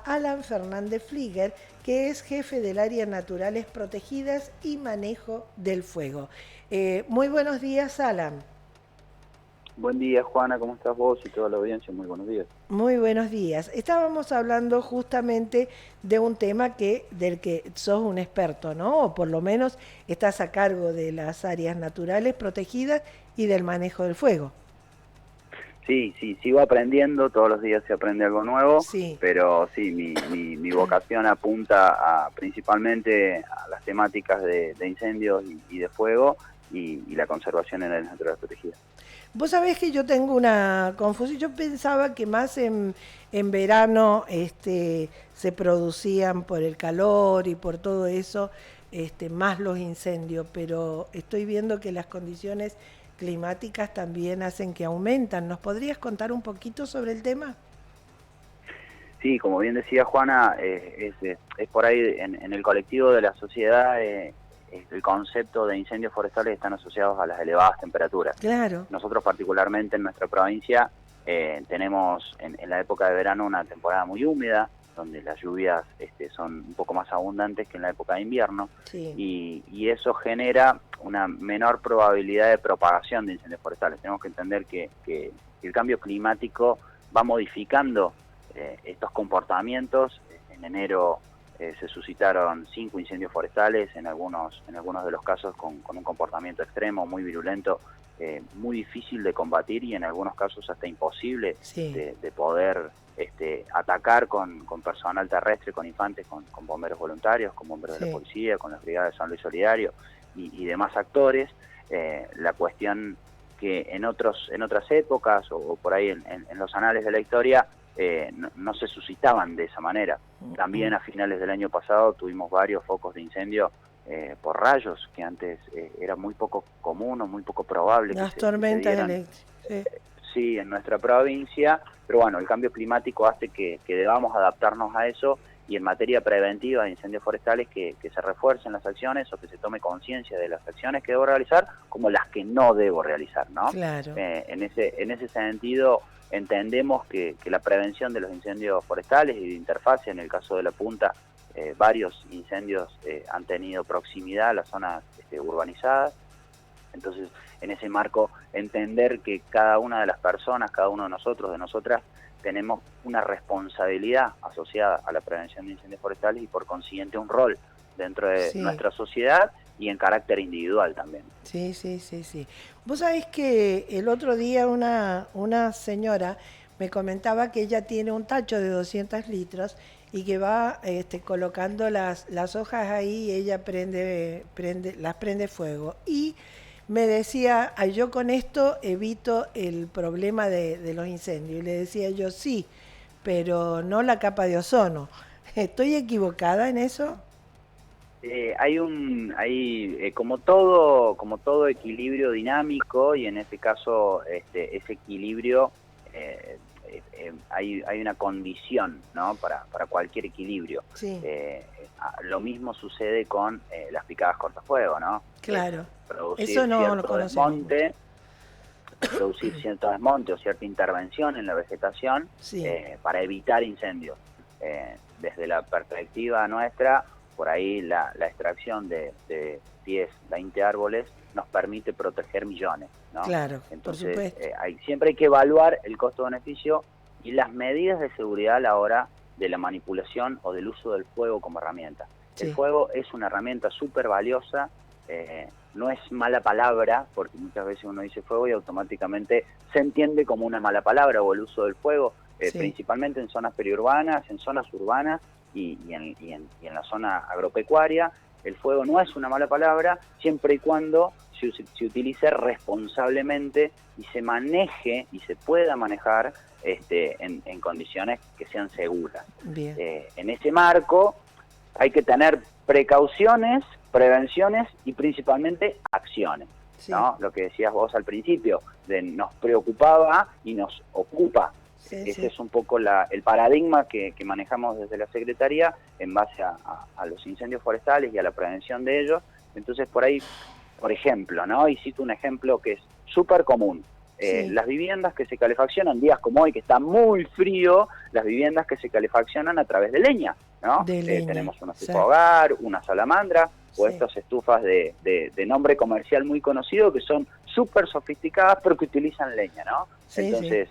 Alan Fernández Flieger, que es jefe del área Naturales Protegidas y Manejo del Fuego. Muy buenos días, Alan. Buen día, Juana, ¿cómo estás vos y toda la audiencia? Muy buenos días. Muy buenos días. Estábamos hablando justamente de un tema del que sos un experto, ¿no? O por lo menos estás a cargo de las áreas naturales protegidas y del manejo del fuego. Sí, sigo aprendiendo, todos los días se aprende algo nuevo, Sí. pero sí, mi vocación apunta principalmente a las temáticas de incendios y de fuego y la conservación en áreas naturales protegidas. Vos sabés que yo tengo una confusión. Yo pensaba que más en verano se producían por el calor y por todo eso más los incendios, pero estoy viendo que las condiciones climáticas también hacen que aumentan. ¿Nos podrías contar un poquito sobre el tema? Sí, como bien decía Juana, es por ahí en el colectivo de la sociedad, el concepto de incendios forestales están asociados a las elevadas temperaturas. Claro. Nosotros particularmente en nuestra provincia tenemos en la época de verano una temporada muy húmeda, donde las lluvias son un poco más abundantes que en la época de invierno, Sí. y eso genera una menor probabilidad de propagación de incendios forestales. Tenemos que entender que el cambio climático va modificando estos comportamientos. En enero se suscitaron 5 incendios forestales, en algunos de los casos con un comportamiento extremo, muy virulento, muy difícil de combatir y en algunos casos hasta imposible Sí. de poder atacar con personal terrestre, con infantes, con bomberos voluntarios, con bomberos de la Sí. policía, con las brigadas de San Luis Solidario y demás actores. La cuestión que en otras épocas o por ahí en los anales de la historia no se suscitaban de esa manera. También a finales del año pasado tuvimos varios focos de incendio por rayos, que antes era muy poco común o muy poco probable Las que se tormentas dieran. eléctricas. Sí. Sí, en nuestra provincia, pero bueno, el cambio climático hace que debamos adaptarnos a eso y en materia preventiva de incendios forestales que se refuercen las acciones o que se tome conciencia de las acciones que debo realizar como las que no debo realizar, ¿no? Claro. En ese sentido entendemos que la prevención de los incendios forestales y de interfase, en el caso de La Punta, varios incendios han tenido proximidad a las zonas urbanizadas. Entonces, en ese marco, entender que cada una de las personas, cada uno de nosotros, de nosotras, tenemos una responsabilidad asociada a la prevención de incendios forestales y por consiguiente un rol dentro de Sí. nuestra sociedad y en carácter individual también. Sí. Vos sabés que el otro día una señora me comentaba que ella tiene un tacho de 200 litros y que va colocando las hojas ahí y ella las prende fuego. Y me decía, "Ay, yo con esto evito el problema de los incendios". Y le decía yo, sí, pero no la capa de ozono. ¿Estoy equivocada en eso? Como todo equilibrio dinámico y en este caso ese equilibrio hay una condición, ¿no? Para cualquier equilibrio. Sí, Lo mismo sucede con las picadas cortafuego, ¿no? claro. Eso Producir no lo cierto conocemos mucho. desmonte, o cierta intervención en la vegetación Sí, para evitar incendios. Desde la perspectiva nuestra, por ahí la extracción de 10, 20 árboles nos permite proteger millones, ¿no? claro, por Entonces, supuesto. siempre hay que evaluar el costo-beneficio y las medidas de seguridad a la hora de la manipulación o del uso del fuego como herramienta. El Sí, fuego es una herramienta súper valiosa, no es mala palabra, porque muchas veces uno dice fuego y automáticamente se entiende como una mala palabra, o el uso del fuego, sí, principalmente en zonas periurbanas, en zonas urbanas y en la zona agropecuaria. El fuego no es una mala palabra, siempre y cuando se utilice responsablemente y se maneje y se pueda manejar en condiciones que sean seguras. bien. En ese marco hay que tener precauciones, prevenciones y principalmente acciones, Sí, ¿no? Lo que decías vos al principio, nos preocupaba y nos ocupa. sí, Ese sí. es un poco el paradigma que manejamos desde la Secretaría en base a los incendios forestales y a la prevención de ellos. Entonces, por ahí, por ejemplo, ¿no? Y cito un ejemplo que es súper común. Sí. Las viviendas que se calefaccionan, días como hoy que está muy frío, las viviendas que se calefaccionan a través de leña, ¿no? De leña, Tenemos unos tipo exacto. hogar, una salamandra, o Sí, estas estufas de nombre comercial muy conocido que son súper sofisticadas pero que utilizan leña, ¿no? sí, sí. Entonces,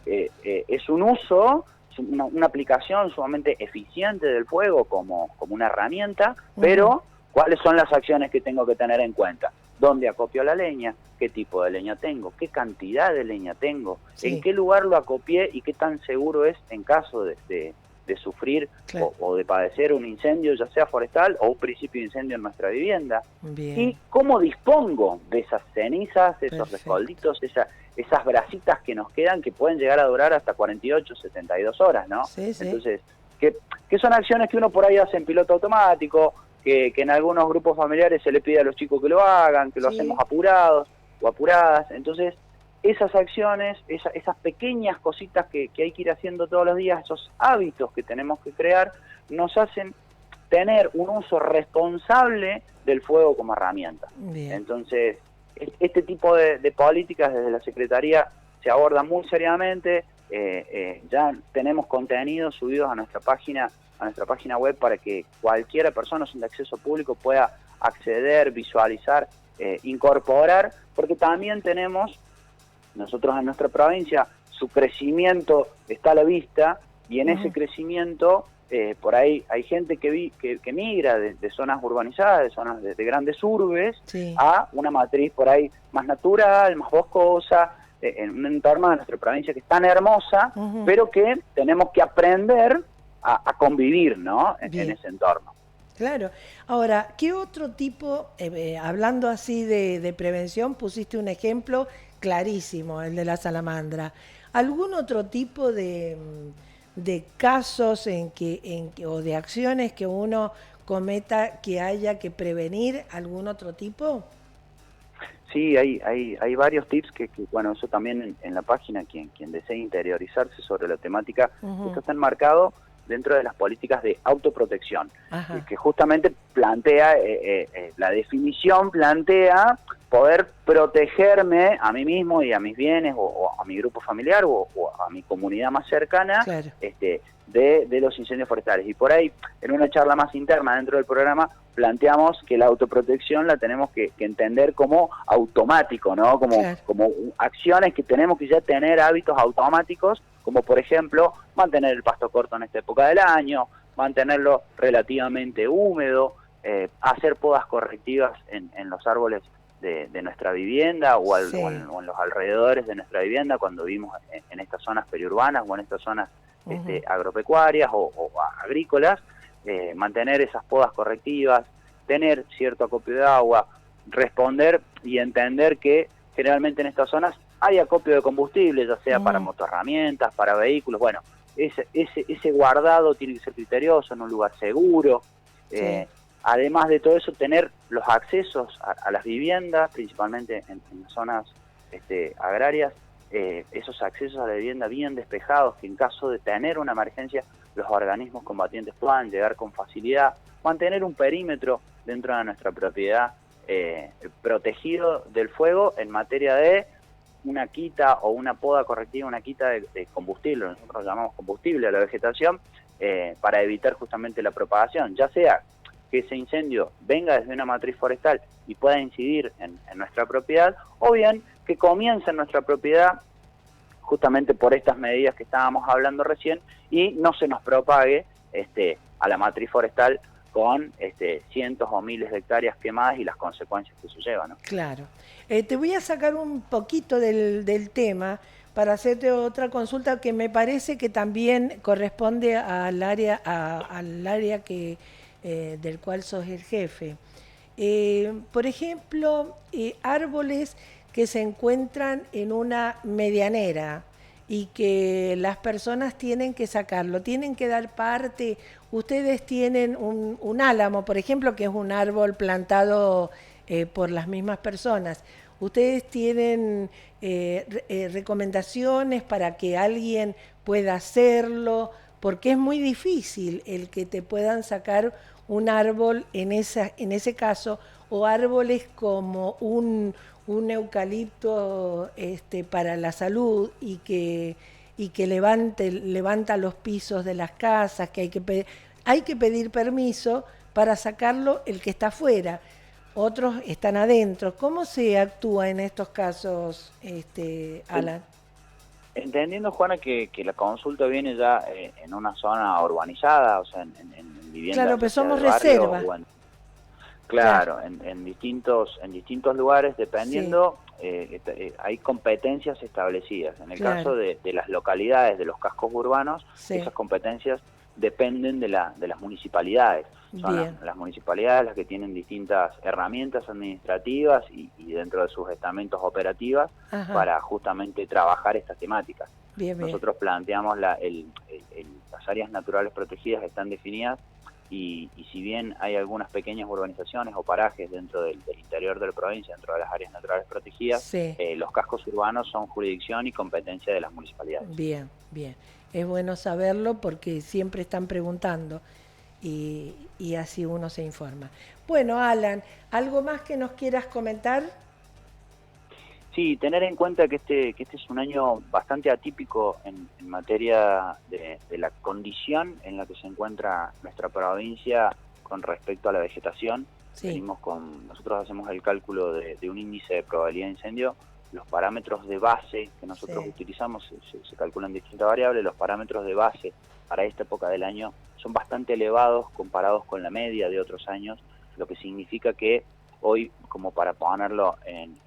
es un uso, una aplicación sumamente eficiente del fuego como una herramienta, Ujú. pero ¿cuáles son las acciones que tengo que tener en cuenta? ¿Dónde acopio la leña? ¿Qué tipo de leña tengo? ¿Qué cantidad de leña tengo? ¿En Sí, qué lugar lo acopié y qué tan seguro es en caso de sufrir claro. o de padecer un incendio, ya sea forestal o un principio de incendio en nuestra vivienda? Bien, ¿Y cómo dispongo de esas cenizas, esos perfecto. rescolditos, esas brasitas que nos quedan que pueden llegar a durar hasta 48, 72 horas, ¿no? Sí, sí. Entonces, que son acciones que uno por ahí hace en piloto automático, que en algunos grupos familiares se le pide a los chicos que lo hagan, que lo hacemos Sí, apurados o apuradas. Entonces, esas acciones, esas pequeñas cositas que hay que ir haciendo todos los días, esos hábitos que tenemos que crear, nos hacen tener un uso responsable del fuego como herramienta. bien. Entonces, este tipo de políticas desde la Secretaría se abordan muy seriamente. Ya tenemos contenidos subidos a nuestra página web para que cualquier persona sin acceso público pueda acceder, visualizar, incorporar, porque también tenemos nosotros en nuestra provincia, su crecimiento está a la vista y en ese Ujú. crecimiento por ahí hay gente que migra de zonas urbanizadas, de zonas de grandes urbes, Sí. a una matriz por ahí más natural, más boscosa, en un entorno de nuestra provincia que es tan hermosa, Ujú. pero que tenemos que aprender a convivir, ¿no? En Bien. ese entorno. Claro. Ahora, ¿qué otro tipo, hablando así de prevención, pusiste un ejemplo clarísimo, el de la salamandra? ¿Algún otro tipo de casos o de acciones que uno cometa que haya que prevenir? ¿Algún otro tipo? Sí, hay varios tips bueno, eso también en la página, quien desee interiorizarse sobre la temática, esto Ujú. está enmarcado dentro de las políticas de autoprotección, Ajá, que justamente plantea, la definición plantea poder protegerme a mí mismo y a mis bienes, o a mi grupo familiar, o a mi comunidad más cercana, claro. de los incendios forestales. Y por ahí, en una charla más interna dentro del programa, planteamos que la autoprotección la tenemos que entender como automático, ¿no? Claro. Como acciones que tenemos que ya tener hábitos automáticos, como por ejemplo mantener el pasto corto en esta época del año, mantenerlo relativamente húmedo, hacer podas correctivas en los árboles de nuestra vivienda Sí. o en los alrededores de nuestra vivienda cuando vivimos en estas zonas periurbanas o en estas zonas Ujú. agropecuarias o agrícolas, mantener esas podas correctivas, tener cierto acopio de agua, responder y entender que generalmente en estas zonas hay acopio de combustible, ya sea para Ujú. motoherramientas, para vehículos, bueno, ese guardado tiene que ser criterioso, en un lugar seguro. Sí. eh, Además de todo eso, tener los accesos a las viviendas, principalmente en zonas agrarias, esos accesos a la vivienda bien despejados, que en caso de tener una emergencia, los organismos combatientes puedan llegar con facilidad, mantener un perímetro dentro de nuestra propiedad protegido del fuego en materia de una quita o una poda correctiva, una quita de combustible, nosotros llamamos combustible a la vegetación, para evitar justamente la propagación, ya sea que ese incendio venga desde una matriz forestal y pueda incidir en nuestra propiedad, o bien que comience en nuestra propiedad justamente por estas medidas que estábamos hablando recién y no se nos propague a la matriz forestal con cientos o miles de hectáreas quemadas y las consecuencias que eso lleva, ¿no? Claro. Te voy a sacar un poquito del tema para hacerte otra consulta que me parece que también corresponde al área del cual sos el jefe. Por ejemplo, árboles que se encuentran en una medianera y que las personas tienen que sacarlo, tienen que dar parte. Ustedes tienen un álamo, por ejemplo, que es un árbol plantado por las mismas personas. Ustedes tienen recomendaciones para que alguien pueda hacerlo, porque es muy difícil el que te puedan sacar un árbol en ese caso, o árboles como un eucalipto para la salud y que levanta los pisos de las casas, que hay que pedir permiso para sacarlo el que está afuera. Otros están adentro. ¿Cómo se actúa en estos casos, Alan? Entendiendo, Juana, que la consulta viene ya en una zona urbanizada, o sea, en Claro, viviendas pero ya sea somos de barrio reserva. o Claro, claro, en distintos lugares, sí, dependiendo, hay competencias establecidas. En el caso claro, de las localidades, de los cascos urbanos, sí, esas competencias dependen de las municipalidades. Son bien, las municipalidades las que tienen distintas herramientas administrativas y dentro de sus estamentos operativas ajá, para justamente trabajar estas temáticas. bien, bien, Nosotros planteamos las áreas naturales protegidas están definidas y si bien hay algunas pequeñas urbanizaciones o parajes dentro del interior de la provincia, dentro de las áreas naturales protegidas, sí, los cascos urbanos son jurisdicción y competencia de las municipalidades. bien, bien. Es bueno saberlo porque siempre están preguntando y así uno se informa. Bueno, Alan, ¿algo más que nos quieras comentar? Sí, tener en cuenta que este es un año bastante atípico en materia de la condición en la que se encuentra nuestra provincia con respecto a la vegetación. Sí, Nosotros hacemos el cálculo de un índice de probabilidad de incendio. Los parámetros de base que nosotros sí, utilizamos se calculan distintas variables. Los parámetros de base para esta época del año son bastante elevados comparados con la media de otros años, lo que significa que hoy, como para ponerlo en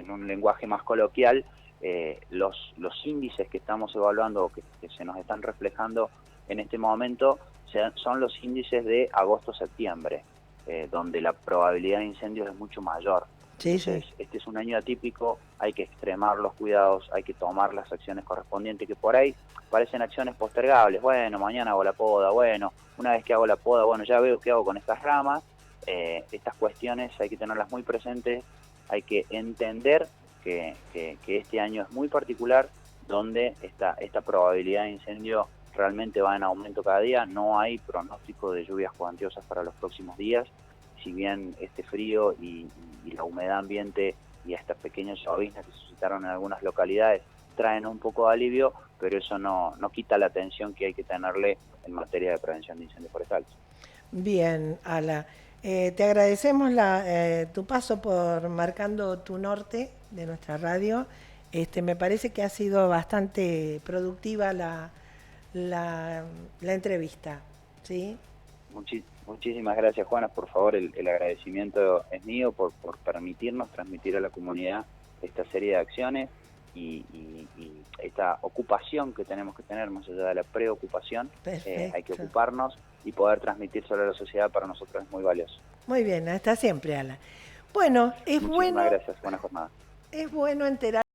un lenguaje más coloquial, los índices que estamos evaluando o que se nos están reflejando en este momento son los índices de agosto-septiembre, donde la probabilidad de incendios es mucho mayor. sí, sí, Entonces, este es un año atípico, hay que extremar los cuidados, hay que tomar las acciones correspondientes, que por ahí parecen acciones postergables. Bueno, mañana hago la poda, bueno, una vez que hago la poda, bueno, ya veo qué hago con estas ramas. Estas cuestiones hay que tenerlas muy presentes, hay que entender que este año es muy particular, donde esta probabilidad de incendio realmente va en aumento cada día. No hay pronóstico de lluvias cuantiosas para los próximos días, si bien este frío y la humedad ambiente y estas pequeñas lloviznas que se suscitaron en algunas localidades traen un poco de alivio, pero eso no quita la atención que hay que tenerle en materia de prevención de incendios forestales. bien, Ala. Te agradecemos tu paso por marcando tu norte de nuestra radio. Me parece que ha sido bastante productiva la entrevista, ¿sí? Muchísimas gracias, Juana. Por favor, el agradecimiento es mío por permitirnos transmitir a la comunidad esta serie de acciones y esta ocupación que tenemos que tener, más allá de la preocupación, hay que Perfecto. ocuparnos y poder transmitir sobre la sociedad para nosotros es muy valioso. Muy bien, hasta siempre, Ala. Bueno, Muchísimas gracias. Buena jornada. es bueno enterar.